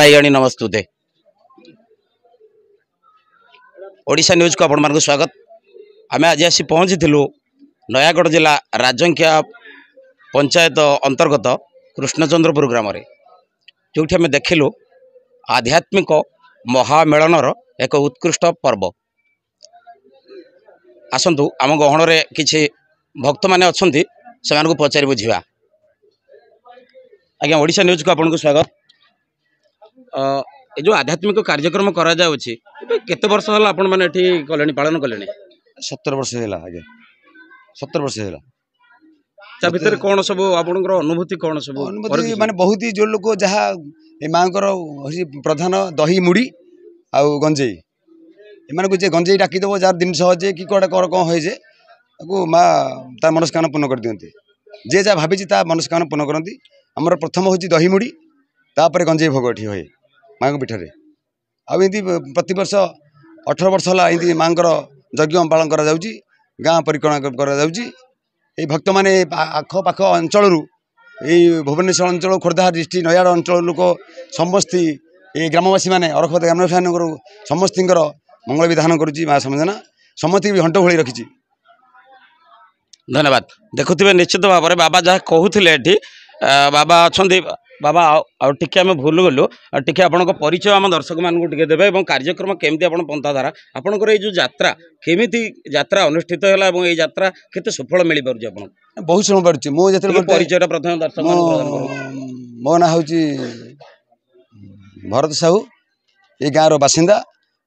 नारायणी नमस्तुते। ओडिशा न्यूज को आपण स्वागत। आम आज आसी पहुँची नयागढ़ जिला राजंकिया पंचायत अंतर्गत कृष्णचंद्रपुर ग्राम जो आम देखिलु आध्यात्मिक महामेलनर एक उत्कृष्ट पर्व। आसतु आम गहण में किसी भक्त मैंने अच्छा से पचारि बुझा। आज्ञा ओडिशा न्यूज को आपन को स्वागत। जो आध्यात्मिक कार्यक्रम करा जाउछि केते वर्ष हला आपण माने एठी कलेनी पालन कलेनी? 17 वर्ष हैला। आगे 17 वर्ष हैला। ता भीतर कोन सब आपनकर अनुभूति कोन सब? अनुभूति माने बहुत ही जो लोग जहा ए मांकर प्रधान दही मुड़ी आ गंजेई एमान को जे गंजेई डाकी देबो जार दिन सहजे कि कोडा कोन होय जे ताको मा तार मनस्कामना पूर्ण कर दियंती। जे जा भाबी ता मनस्कामना पूर्ण करंती। हमर प्रथम होची दही मुड़ी तापर गंजेई भोग एठी होय मां को पीठरे। आमती प्रति वर्ष 18 वर्ष है मांकर यज्ञ पालन करा जाउची। गाँ परिक्रमा करा जाउची। ए भक्त माने आख पाख अंचल भुवनेश्वर अंचल खोर्धा डिस्ट्रिक्ट नयागढ़ अंचल लोक समस्त ये ग्रामवासी मैंने अरखत ग्रामवासी समस्त मंगल विधान करुच्ची माँ समझना समस्त भी घंट भली रखी। धन्यवाद। देखुवे निश्चित भाव में बाबा जहाँ कहते बाबा अच्छा बाबा टिके आम भूल गलु टिके आपण परिचय आम दर्शक मानक टिके देबे एवं कार्यक्रम केमती आपण पंथाधारा आपणकर ये जो यात्रा केमिति यात्रा अनुष्ठित होला एवं ये यात्रा केते सफल मिल पारुछि? आपण बहुत समय पारुछि। मो जते परिचय प्रथम दर्शक मानक प्रदान करू। मो ना होछि भरत साहू ये गाँव रो बासिंदा।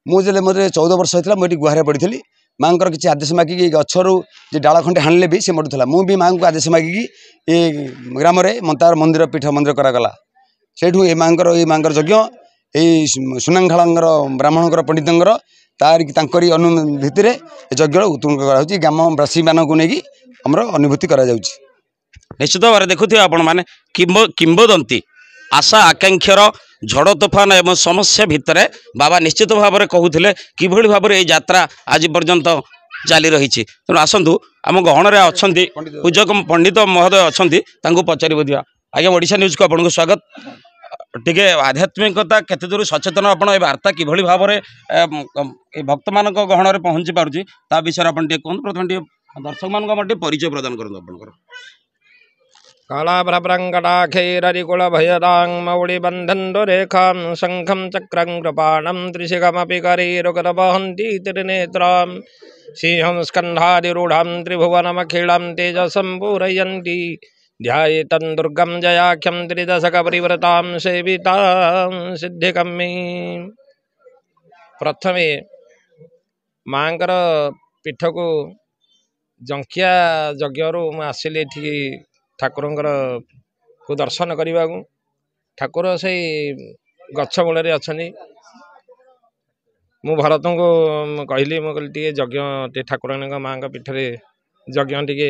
मुझे मोर 14 वर्ष होता मुझे गुहारे पड़ी माँ किसी आदेश मागिकी गचर जो डाला खंडे हाणिले भी सी मरुला। मुझे माँ को आदेश मागिकी ये ग्राम तार मंदिर पीठ मंदिर करागला। से माँ यज्ञ ये सुनांखाड़ ब्राह्मण पंडितर तारी अनुभूति यज्ञ उत्पन्न कराई ग्रामवासी मानक नहीं आमर अनुभूति करा जाउछि। निश्चित भाव में देखुए आपण मैंने किंबदंती आशा आकांक्षार झड़ तोफान एवं समस्या भितर बाबा निश्चित भाव में कहते कि भाव में यात्रा आज पर्यंत चली रही। तेणु आसतु आम गहण में अच्छा पूजक पंडित महोदय अच्छा पचारि बुझा। आज्ञा ओडिशा न्यूज को आपको स्वागत। टिके आध्यात्मिकता केते दूर सचेतन आपण ए वार्ता कि भाव में भक्त मान गहण में पहुँची पार्टी ता विषय आप कहूँ। प्रथम दर्शक मान परिचय प्रदान कर। कालाभ्रभ्रङ्कटाखैररिकुल भयदां मौळि बन्धन्दो रेखां शङ्खं चक्रं कृपाणं त्रिशिखमपि करैरुगतवहन्ति त्रिनेत्रां सिंहं स्कन्धादिरूढां त्रिभुवनमखिलं तेजसं पूरयन्ति ध्यायेतं दुर्गं जयाख्यं त्रिदशकपरिव्रतां सेवितां सिद्धिकम्मे। प्रथमे मांकर पीठ को जंकिया यज्ञरू आसिली ठाकुरंकर को दर्शन करने को। ठाकुर से गछ मूल अच्छा। मु भरत को कहली मुझे टे यज्ञ ठाकुर माँ पीठे यज्ञ टे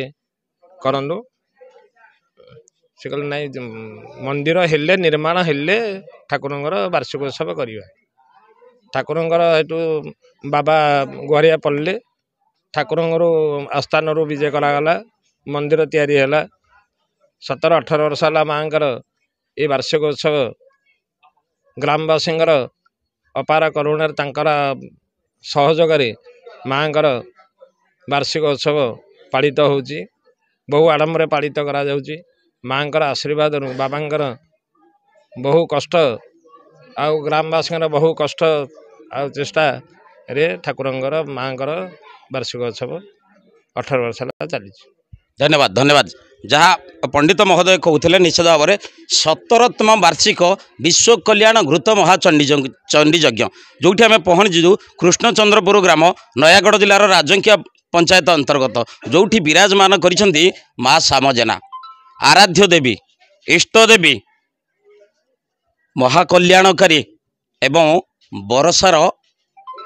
करूँ। से कहले नाई मंदिर हेले निर्माण हेले ठाकुरंकर वार्षिकोत्सव करवा। ठाकुरंकर हेतु बाबा गुहारिया पड़े ठाकुरंकर आस्थान विजय करागला मंदिर तैयारी है। 17-18 वर्ष है माँ ये वार्षिकोत्सव ग्रामवासी अपार करुणार सहयोग माँ वार्षिकोत्सव पालित हो बहु आडम्बर पालित करा जाउची। माँ आशीर्वाद बाबा बहु कष्ट आउ ग्रामवासी बहु कष्ट आउ चेष्टा रे ठाकुरंकर माँ वार्षिकोत्सव 18 वर्ष चली। धन्यवाद धन्यवाद। जहाँ पंडित महोदय कहते निश्चित भाव में 17तम वार्षिक विश्व कल्याण घृत महाचंडी चंडी यज्ञ जो आम पहुँचू कृष्णचंद्रपुर ग्राम नयागढ़ जिलार राजंकिया पंचायत अंतर्गत जो विराजमान करिसेंती माँ सामजेना आराध्य देवी इष्ट देवी महाकल्याणकारी एवं बरसार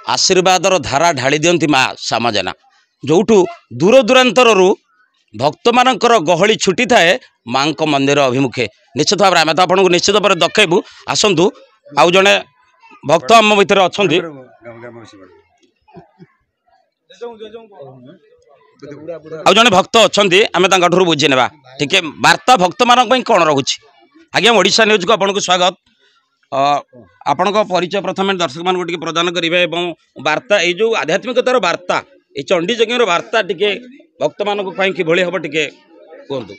आशीर्वादर धारा ढाली दियंती माँ सामजेना जो दूर दूरांतर भक्त मानकर गहली छुटी थाए माँ मंदिर अभिमुखे। निश्चित भाव में तो आपको निश्चित भाव दखेबू। आसतु आउ जड़े भक्त आम भर अच्छा आउ जड़े भक्त अच्छा आम ठूर बुझी ना टे वार्ता भक्त मान कौन रखुच्छी। आज्ञा ओडिशा न्यूज को आपको स्वागत। ଆପଣଙ୍କ ପରିଚୟ ପ୍ରଥମେ ଦର୍ଶକମାନଙ୍କୁ ଟିକେ ପ୍ରଦାନ କରିବେ ଏବଂ ବାର୍ତ୍ତା ଏଇ ଯେଉଁ ଆଧ୍ୟାତ୍ମିକତାର ବାର୍ତ୍ତା ଏଇ ଚଣ୍ଡୀ ଯଜ୍ଞର ବାର୍ତ୍ତା ଟିକେ ଭକ୍ତମାନଙ୍କ ପାଇଁ କିଭଳି ହେବ ଟିକେ କୁହନ୍ତୁ।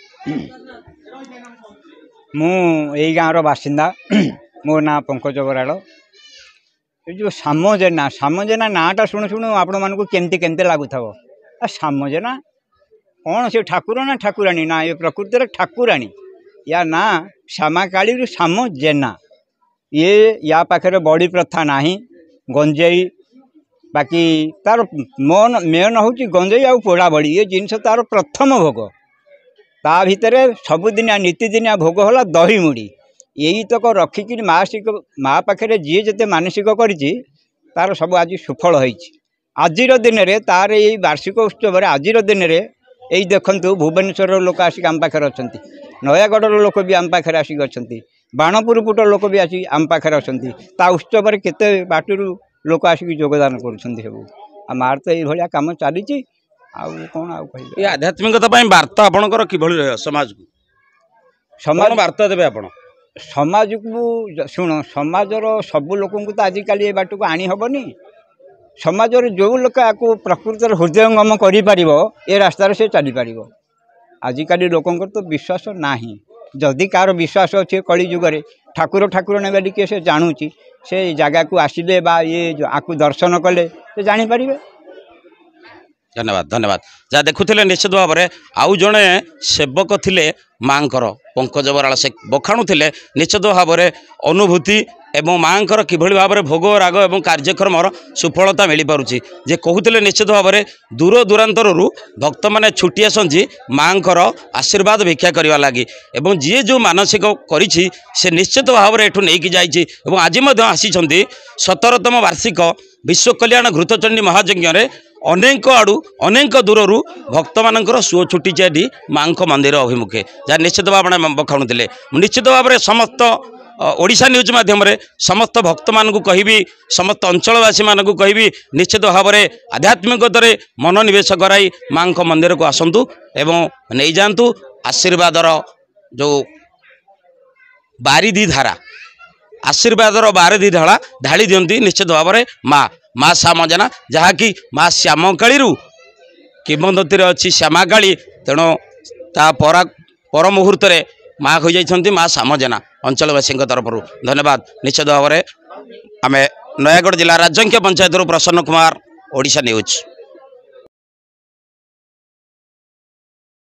ମୁଁ ଏଇ ଗାଁର ବାସିନ୍ଦା। ମୋ ନାଁ ପଙ୍କଜ ବରାଳ। ଏ ଯେଉଁ ସାମଜେନା ନାଁଟା ଶୁଣୁ ଶୁଣୁ ଆପଣମାନଙ୍କୁ କେମିତି କେମିତି ଲାଗୁଥିବ। ସାମଜେନା କ'ଣ ସେ ଠାକୁର ନା ଠାକୁରାଣୀ? ନା ଏ ପ୍ରକୃତିରେ ଠାକୁରାଣୀ। ୟା ନାଁ ଶ୍ୟାମାକାଳୀରୁ ସାମଜେନା। ୟା ପାଖରେ ବଡ଼ି ପ୍ରଥା ନାହିଁ। ଗଞ୍ଜେଇ ବାକି ତାର ମେନ୍ ହେଉଛି ଗଞ୍ଜେଇ ଆଉ ପୋଡ଼ା ବଡ଼ି। ଏ ଜିନିଷ ତାର ପ୍ରଥମ ଭୋଗ। ତା ଭିତରେ ସବୁଦିନିଆ ନୀତିଦିନିଆ ଭୋଗ ହେଲା ଦହି ମୁଢ଼ି। ଏଇତକ ରଖିକିରି ମା ପାଖରେ ଯିଏ ଯେତେ ମାନସିକ କରିଛି ତାର ସବୁ ଆଜି ସୁଫଳ ହେଇଛି। ଆଜିର ଦିନରେ ତାର ଏଇ ବାର୍ଷିକ ଉତ୍ସବରେ ଆଜିର ଦିନରେ ଏଇ ଦେଖନ୍ତୁ ଭୁବନେଶ୍ୱରର ଲୋକ ଆସିକି ଆମ ପାଖରେ ଅଛନ୍ତି। ନୟାଗଡ଼ର ଲୋକ ବି ଆମ ପାଖରେ ଆସିକି ଅଛନ୍ତି। ବାଣପୁର ପୁଟ ଲୋକ ବି ଆସିକି ଆମ ପାଖରେ ଅଛନ୍ତି। ତା ଉତ୍ସବରେ କେତେ ବାଟରୁ ଲୋକ ଆସିକି ଯୋଗଦାନ କରୁଛନ୍ତି ସବୁ। ଆଉ ମାର ତ ଏଇଭଳିଆ କାମ ଚାଲିଛି। ଆଉ କ'ଣ ଆଉ କହିବେ? ଏ ଆଧ୍ୟାତ୍ମିକତା ପାଇଁ ବାର୍ତ୍ତା ଆପଣଙ୍କର କିଭଳି ରହିବ? ସମାଜକୁ ସମାନ ବାର୍ତ୍ତା ଦେବେ ଆପଣ? ସମାଜକୁ ଶୁଣ, ସମାଜର ସବୁ ଲୋକଙ୍କୁ ତ ଆଜିକାଲି ଏ ବାଟକୁ ଆଣି ହେବନି। ସମାଜରେ ଯେଉଁ ଲୋକ ଆକୁ ପ୍ରକୃତରେ ହୃଦୟଙ୍ଗମ କରିପାରିବ ଏ ରାସ୍ତାରେ ସେ ଚାଲିପାରିବ। ଆଜିକାଲି ଲୋକଙ୍କର ତ ବିଶ୍ୱାସ ନାହିଁ। ଯଦି କାହାର ବିଶ୍ୱାସ ଅଛି କଳି ଯୁଗରେ ଠାକୁର ଠାକୁରାଣୀ ବୋଲି କିଏ ସେ ଜାଣୁଛି, ସେ ଜାଗାକୁ ଆସିଲେ ବା ଆକୁ ଦର୍ଶନ କଲେ ସେ ଜାଣିପାରିବେ। ଧନ୍ୟବାଦ ଧନ୍ୟବାଦ। ଯାହା ଦେଖୁଥିଲେ ନିଶ୍ଚିତ ଭାବରେ ଆଉ ଜଣେ ସେବକ ଥିଲେ ମାଙ୍କର ପଙ୍କଜ ବରାଳ। ସେ ବଖାଣୁଥିଲେ ନିଶ୍ଚିତ ଭାବରେ ଅନୁଭୂତି ଏବଂ ମାଙ୍କର କିଭଳି ଭାବରେ ଭୋଗ ରାଗ ଏବଂ କାର୍ଯ୍ୟକ୍ରମର ସୁଫଳତା ମିଳିପାରୁଛି। ଯେ କହୁଥିଲେ ନିଶ୍ଚିତ ଭାବରେ ଦୂର ଦୂରାନ୍ତରରୁ ଭକ୍ତମାନେ ଛୁଟି ଆସନ୍ତି ମାଙ୍କର ଆଶୀର୍ବାଦ ଭିକ୍ଷା କରିବା ଲାଗି ଏବଂ ଯିଏ ଯେଉଁ ମାନସିକ କରିଛି ସେ ନିଶ୍ଚିତ ଭାବରେ ଏଠୁ ନେଇକି ଯାଇଛି ଏବଂ ଆଜି ମଧ୍ୟ ଆସିଛନ୍ତି 17ତମ ବାର୍ଷିକ ବିଶ୍ୱ କଲ୍ୟାଣ ଘୃତଚଣ୍ଡୀ ମହାଯଜ୍ଞରେ ଅନେକ ଆଡ଼ୁ ଅନେକ ଦୂରରୁ ଭକ୍ତମାନଙ୍କର ସୁଅ ଛୁଟିଛି ଏଠି ମାଙ୍କ ମନ୍ଦିର ଅଭିମୁଖେ। ଯାହା ନିଶ୍ଚିତ ଭାବରେ ବଖାଣୁଥିଲେ। ନିଶ୍ଚିତ ଭାବରେ ସମସ୍ତ ଓଡ଼ିଶା ନ୍ୟୁଜ୍ ମାଧ୍ୟମରେ ସମସ୍ତ ଭକ୍ତମାନଙ୍କୁ କହିବି, ସମସ୍ତ ଅଞ୍ଚଳବାସୀମାନଙ୍କୁ କହିବି ନିଶ୍ଚିତ ଭାବରେ ଆଧ୍ୟାତ୍ମିକତାରେ ମନୋନିବେଶ କରାଇ ମାଙ୍କ ମନ୍ଦିରକୁ ଆସନ୍ତୁ ଏବଂ ନେଇଯାଆନ୍ତୁ ଆଶୀର୍ବାଦର ଯେଉଁ ବାରିଧି ଧାରା, ଆଶୀର୍ବାଦର ବାରିଧି ଧାରା ଢାଳି ଦିଅନ୍ତି ନିଶ୍ଚିତ ଭାବରେ ମା ସାମଜେନା, ଯାହାକି ମା ଶ୍ୟାମକାଳୀରୁ କିମ୍ବଦନ୍ତୀରେ ଅଛି ଶ୍ୟାମାକାଳୀ। ତେଣୁ ତା ପର ମୁହୂର୍ତ୍ତରେ ମା ହୋଇଯାଇଛନ୍ତି ମା ସାମଜେନା ଅଞ୍ଚଳବାସୀଙ୍କ ତରଫରୁ। ଧନ୍ୟବାଦ। ନିଶ୍ଚିତ ଭାବରେ ଆମେ ନୟାଗଡ଼ ଜିଲ୍ଲା ରାଜଙ୍କ୍ୟ ପଞ୍ଚାୟତରୁ ପ୍ରସନ୍ନ କୁମାର, ଓଡ଼ିଶା ନ୍ୟୁଜ୍।